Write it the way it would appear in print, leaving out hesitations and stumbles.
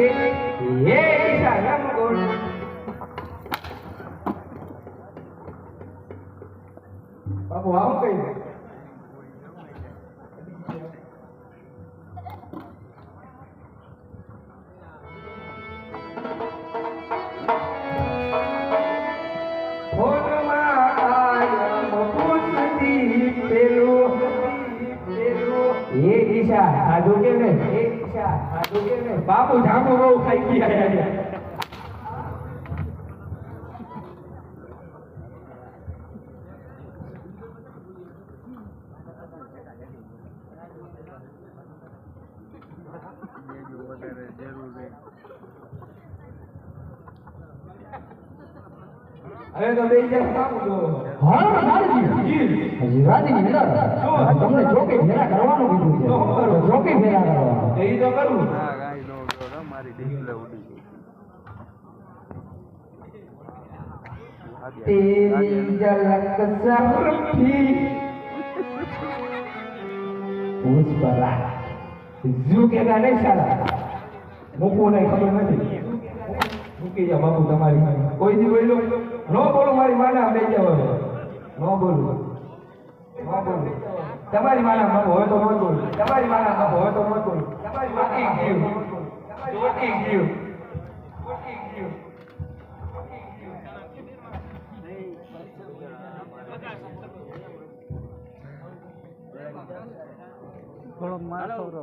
છે હે ઈશા રમગોળ બાપુ આવું કઈ સાધુ કે ને સાધુ કે ને બાપુ જામો બહુ ખાઈ ગયા હવે તો બે જણ બાપુ જો હા નારજી હજી રાજી મેરા તમને જોકે ફેરા કરવાનું કીધું છે તો જોકે ફેરા કરવાનું એ તો કરું હા ગાઈ નો મારી ડિસ્પ્લે ઉડી તેરી ઝલક સહરથી પુષ્પરા જુ કે નહીં સાલા મૂકવું નહીં ખબર નથી મૂકી જા બાપુ તમારી કોઈ દી બોલો નો બોલો મારી માના બે જાવ નો બોલો તમારી માના બાપુ હવે તો નો બોલો તમારી માના બાપુ હવે તો નો બોલો તમારી માટી ગયું થોડો માર થોડો